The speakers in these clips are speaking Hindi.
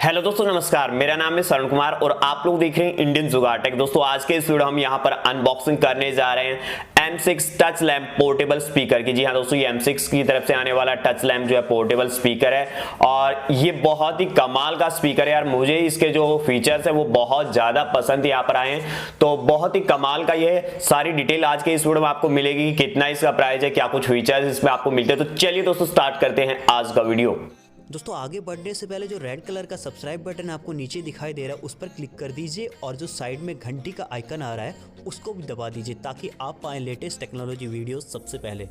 हेलो दोस्तों, नमस्कार। मेरा नाम है शरण कुमार और आप लोग देख रहे हैं इंडियन जुगाड़ टेक। दोस्तों आज के इस वीडियो हम यहाँ पर अनबॉक्सिंग करने जा रहे हैं M6 touch lamp portable speaker की। जी हाँ दोस्तों, ये M6 की तरफ से आने वाला टच लैंप जो है पोर्टेबल स्पीकर है और ये बहुत ही कमाल का स्पीकर है यार। मुझे इसके जो फीचर्स है वो बहुत ज्यादा पसंद यहाँ पर आए हैं, तो बहुत ही कमाल का ये सारी डिटेल आज के इस वीडियो में आपको मिलेगी। कितना इसका प्राइस है, क्या कुछ फीचर्स इसमें आपको मिलते हैं। तो चलिए दोस्तों स्टार्ट करते हैं आज का वीडियो। दोस्तों आगे बढ़ने से पहले जो रेड कलर का सब्सक्राइब बटन आपको नीचे दिखाई दे रहा है उस पर क्लिक कर दीजिए और जो साइड में घंटी का आइकन आ रहा है उसको भी दबा दीजिए ताकि आप पाएं लेटेस्ट टेक्नोलॉजी वीडियो सबसे पहले।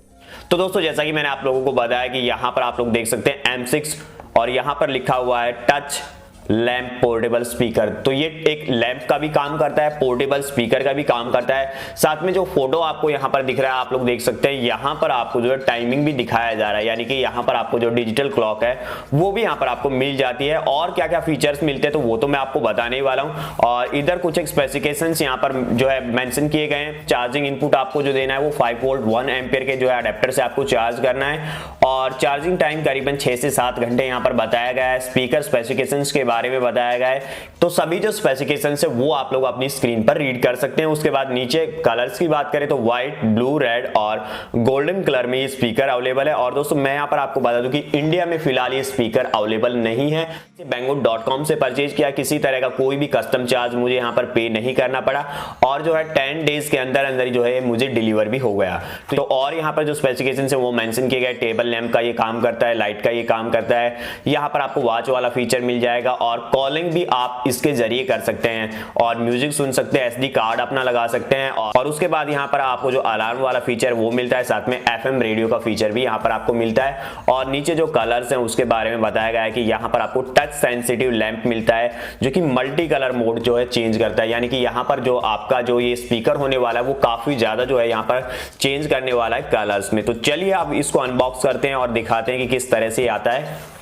तो दोस्तों जैसा कि मैंने आप लोगों को बताया कि यहाँ पर आप लोग देख सकते हैं M6 और यहाँ पर लिखा हुआ है टच लैंप पोर्टेबल स्पीकर। तो ये एक लैंप का भी काम करता है, पोर्टेबल स्पीकर का भी काम करता है। साथ में जो फोटो आपको यहाँ पर दिख रहा है आप लोग देख सकते हैं, यहाँ पर आपको जो है टाइमिंग भी दिखाया जा रहा है, यानी कि यहाँ पर आपको जो डिजिटल क्लॉक है वो भी यहाँ पर आपको मिल जाती है। और क्या क्या फीचर्स मिलते हैं तो वो तो मैं आपको बताने ही वाला हूँ। और इधर कुछ एक स्पेसिफिकेशंस यहाँ पर जो है मेंशन किए गए हैं। चार्जिंग इनपुट आपको जो देना है वो 5 वोल्ट 1 एम्पियर के जो है अडेप्टर से आपको चार्ज करना है और चार्जिंग टाइम करीबन 6 से 7 घंटे यहाँ पर बताया गया है। स्पीकर स्पेसिफिकेशंस के बारे में बताया गया है, तो सभी जो स्पेसिफिकेशंस है वो आप लोग अपनी स्क्रीन पर रीड कर सकते हैं। उसके बाद नीचे कलर्स की बात करें तो व्हाइट, ब्लू, रेड और गोल्डन कलर में ये स्पीकर अवेलेबल है। और दोस्तों मैं यहाँ पर आपको बता दूं कि इंडिया में फिलहाल ये स्पीकर अवेलेबल नहीं है। banggood.com से परचेज किया, किसी तरह का कोई भी कस्टम चार्ज मुझे यहाँ पर पे नहीं करना पड़ा और जो है 10 डेज के अंदर अंदर जो है मुझे डिलीवर भी हो गया। तो और यहाँ पर जो स्पेसिफिकेशन है वो मेंशन किए गए। टेबल लैंप का ये काम करता है, लाइट का ये काम करता है। यहाँ पर आपको वॉच वाला फीचर मिल जाएगा और कॉलिंग भी आप इसके जरिए कर सकते हैं और म्यूजिक सुन सकते हैं, SD कार्ड अपना लगा सकते हैं। और उसके बाद यहाँ पर आपको जो अलार्म वाला फीचर वो मिलता है, साथ में FM रेडियो का फीचर भी यहाँ पर आपको मिलता है। और नीचे जो कलर्स हैं उसके बारे में बताया गया है कि यहाँ पर आपको टच सेंसिटिव लैंप मिलता है जो कि मल्टी कलर मोड जो है चेंज करता है, यानी कि यहाँ पर जो आपका जो ये स्पीकर होने वाला है वो काफी ज्यादा जो है यहाँ पर चेंज करने वाला है कलर्स में। तो चलिए अब इसको अनबॉक्स करते हैं और दिखाते हैं कि किस तरह से आता है।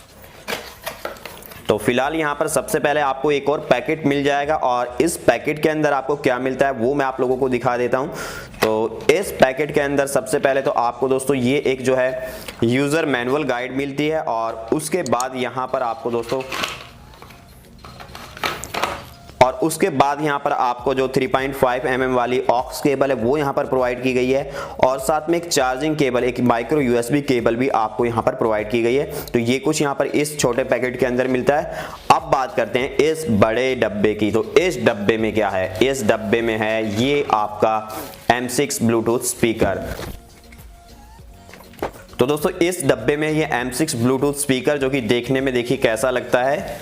तो फिलहाल यहाँ पर सबसे पहले आपको एक और पैकेट मिल जाएगा और इस पैकेट के अंदर आपको क्या मिलता है वो मैं आप लोगों को दिखा देता हूँ। तो इस पैकेट के अंदर सबसे पहले तो आपको दोस्तों ये एक जो है यूजर मैनुअल गाइड मिलती है और उसके बाद यहाँ पर आपको दोस्तों यहाँ पर आपको जो 3.5 mm वाली ऑक्स केबल है वो यहाँ पर प्रोवाइड की गई है और साथ में एक चार्जिंग केबल, एक माइक्रो USB केबल भी आपको यहाँ पर प्रोवाइड की गई है। तो ये कुछ यहाँ पर इस छोटे पैकेट के अंदर मिलता है। अब बात करते हैं इस बड़े डब्बे की। तो इस डब्बे में क्या है? इस डब्बे में है ये आपका M6 ब्लूटूथ स्पीकर। तो दोस्तों इस डब्बे में ये M6 ब्लूटूथ स्पीकर जो कि देखने में देखिए कैसा लगता है,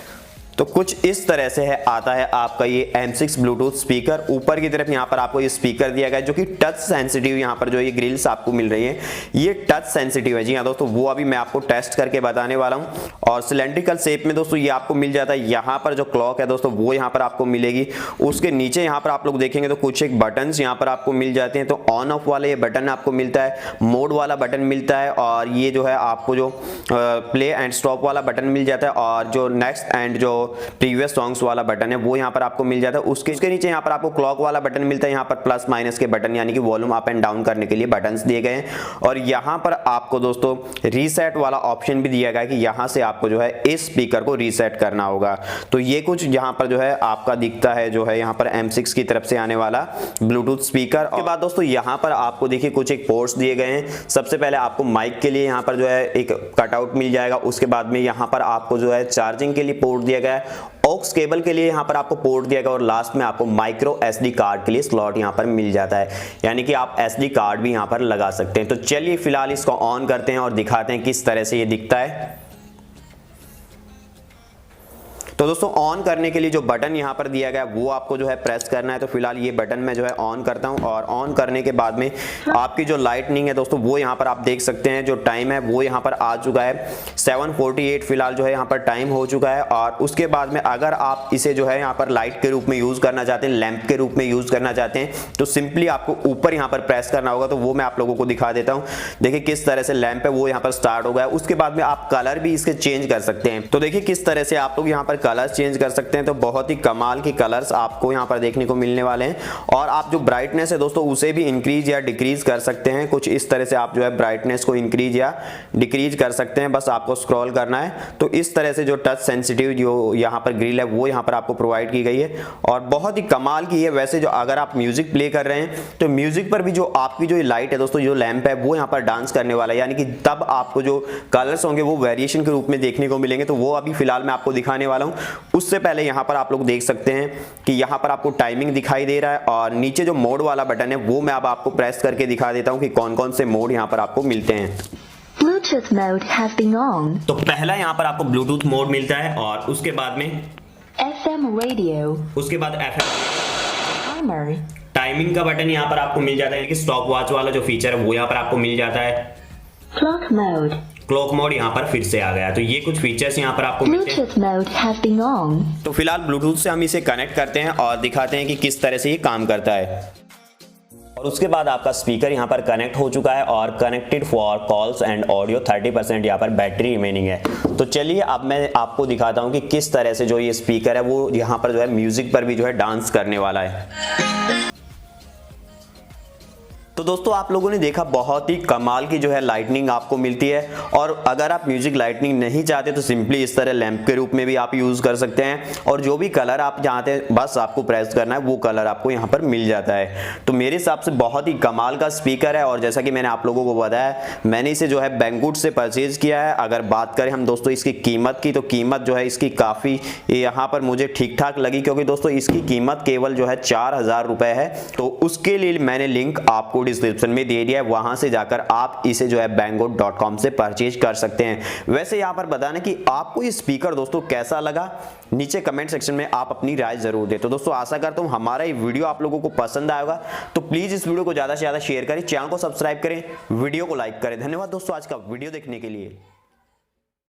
तो कुछ इस तरह से है आता है आपका ये M6 ब्लूटूथ स्पीकर। ऊपर की तरफ यहाँ पर आपको ये स्पीकर दिया गया है जो कि टच सेंसिटिव, यहाँ पर जो ये ग्रिल्स आपको मिल रही है ये टच सेंसिटिव है। जी हाँ दोस्तों, वो अभी मैं आपको टेस्ट करके बताने वाला हूँ। और सिलेंड्रिकल शेप में दोस्तों ये आपको मिल जाता है। यहाँ पर जो क्लॉक है दोस्तों वो यहाँ पर आपको मिलेगी। उसके नीचे यहाँ पर आप लोग देखेंगे तो कुछ एक बटन यहाँ पर आपको मिल जाते हैं। तो ऑन ऑफ वाला ये बटन आपको मिलता है, मोड वाला बटन मिलता है और ये जो है आपको जो प्ले एंड स्टॉप वाला बटन मिल जाता है और जो नेक्स्ट एंड जो प्रीवियस सॉन्ग्स वाला बटन है वो यहाँ पर आपको मिल जाता है। उसके नीचे यहाँ पर आपको क्लॉक वाला बटन मिलता है। यहाँ पर प्लस माइनस के बटन यानी कि वॉल्यूम अप एंड डाउन करने के लिए बटन्स दिए गए हैं। और यहाँ पर आपको दोस्तों रीसेट वाला ऑप्शन भी दिया गया है कि यहाँ से आपको जो है इस स्पीकर को रीसेट करना होगा। तो ये कुछ यहाँ पर जो है आपका दिखता है जो है यहाँ पर M6 की तरफ से आने वाला ब्लूटूथ स्पीकर। उसके बाद दोस्तों यहाँ पर आपको देखिए कुछ एक पोर्ट्स दिए गए हैं। सबसे पहले आपको माइक के लिए यहाँ पर जो है एक कटआउट मिल जाएगा। उसके बाद में यहाँ पर आपको जो है चार्जिंग के लिए पोर्ट दिया गया है, ऑक्स केबल के लिए यहाँ पर आपको पोर्ट दिया गया और लास्ट में आपको माइक्रो SD कार्ड के लिए स्लॉट यहाँ पर मिल जाता है, यानी कि आप SD कार्ड भी यहाँ पर लगा सकते हैं। तो चलिए फिलहाल इसको ऑन करते हैं और दिखाते हैं किस तरह से ये दिखता है। तो दोस्तों ऑन करने के लिए जो बटन यहाँ पर दिया गया वो आपको जो है प्रेस करना है। तो फिलहाल ये बटन मैं जो है ऑन करता हूँ और ऑन करने के बाद में आपकी जो लाइटनिंग है दोस्तों वो यहाँ पर आप देख सकते हैं। जो टाइम है वो यहाँ पर आ चुका है 7:48 फिलहाल जो है यहाँ पर टाइम हो चुका है। और उसके बाद में अगर आप इसे जो है यहाँ पर लाइट के रूप में यूज करना चाहते हैं, लैंप के रूप में यूज करना चाहते हैं, तो सिंपली आपको ऊपर यहाँ पर प्रेस करना होगा। तो वो मैं आप लोगों को दिखा देता हूँ। देखिए किस तरह से लैंप है वो यहाँ पर स्टार्ट हो गया है। उसके बाद में आप कलर भी इसके चेंज कर सकते हैं। तो देखिए किस तरह से आप लोग यहाँ पर कलर्स चेंज कर सकते हैं। तो बहुत ही कमाल की कलर्स आपको यहाँ पर देखने को मिलने वाले हैं। और आप जो ब्राइटनेस है दोस्तों उसे भी इंक्रीज या डिक्रीज कर सकते हैं। कुछ इस तरह से आप जो है ब्राइटनेस को इंक्रीज या डिक्रीज कर सकते हैं, बस आपको स्क्रॉल करना है। तो इस तरह से जो टच सेंसिटिव जो यहाँ पर ग्रिल है वो यहाँ पर आपको प्रोवाइड की गई है और बहुत ही कमाल की है। वैसे जो अगर आप म्यूजिक प्ले कर रहे हैं तो म्यूजिक पर भी जो आपकी जो लाइट है दोस्तों, जो लैंप है वो यहाँ पर डांस करने वाला है, यानी कि तब आपको जो कलर्स होंगे वो वेरिएशन के रूप में देखने को मिलेंगे। तो वो अभी फिलहाल मैं आपको दिखाने वाला हूँ। उससे पहले यहाँ पर आप लोग देख सकते हैं कि यहाँ पर आपको टाइमिंग दिखाई दे रहा है और नीचे जो मोड वाला बटन है वो मैं अब आपको प्रेस करके दिखा देता हूँ कि कौन कौन से मोड यहाँ पर आपको मिलते हैं। Bluetooth mode has been on. तो पहला यहाँ पर आपको ब्लूटूथ मोड मिलता है और उसके बाद में FM radio. उसके बाद FM Timer. टाइमिंग का बटन यहाँ पर आपको मिल जाता है कि स्टॉप वॉच वाला जो फीचर है वो यहाँ पर आपको मिल जाता है। Clock mode. क्लॉक मोड यहाँ पर फिर से आ गया। तो ये कुछ फीचर्स यहाँ पर आपको मिलते हैं। Bluetooth mode has been on. तो फिलहाल ब्लूटूथ से हम इसे कनेक्ट करते हैं और दिखाते हैं कि किस तरह से ये काम करता है। और उसके बाद आपका स्पीकर यहाँ पर कनेक्ट हो चुका है और connected for calls and audio 30% यहाँ पर बैटरी रिमेनिंग है। तो चलिए अब मैं आपको दिखाता हूँ कि किस तरह से जो ये स्पीकर है वो यहाँ पर जो है म्यूजिक पर भी जो है डांस करने वाला है। तो दोस्तों आप लोगों ने देखा बहुत ही कमाल की जो है लाइटनिंग आपको मिलती है। और अगर आप म्यूजिक लाइटनिंग नहीं चाहते तो सिंपली इस तरह लैंप के रूप में भी आप यूज कर सकते हैं और जो भी कलर आप चाहते हैं बस आपको प्रेस करना है, वो कलर आपको यहाँ पर मिल जाता है। तो मेरे हिसाब से बहुत ही कमाल का स्पीकर है और जैसा कि मैंने आप लोगों को बताया मैंने इसे जो है बैंगवुड से परचेज किया है। अगर बात करें हम दोस्तों इसकी कीमत की, तो कीमत जो है इसकी काफ़ी यहाँ पर मुझे ठीक ठाक लगी, क्योंकि दोस्तों इसकी कीमत केवल जो है 4000 रुपये है। तो उसके लिए मैंने लिंक आपको डिस्क्रिप्शन में दे दिया है, वहां से जाकर आप इसे जो है banggood.com से परचेज कर सकते हैं। वैसे यहां पर बताना कि आपको ये स्पीकर दोस्तों कैसा लगा, नीचे कमेंट सेक्शन में आप अपनी राय जरूर दें। तो दोस्तों आशा करता हूं हमारा ये वीडियो आप लोगों को पसंद आएगा। तो प्लीज इस वीडियो को ज्यादा से ज्यादा शेयर करें, चैनल को सब्सक्राइब करें, वीडियो को लाइक करें। धन्यवाद दोस्तों आज का वीडियो देखने के लिए।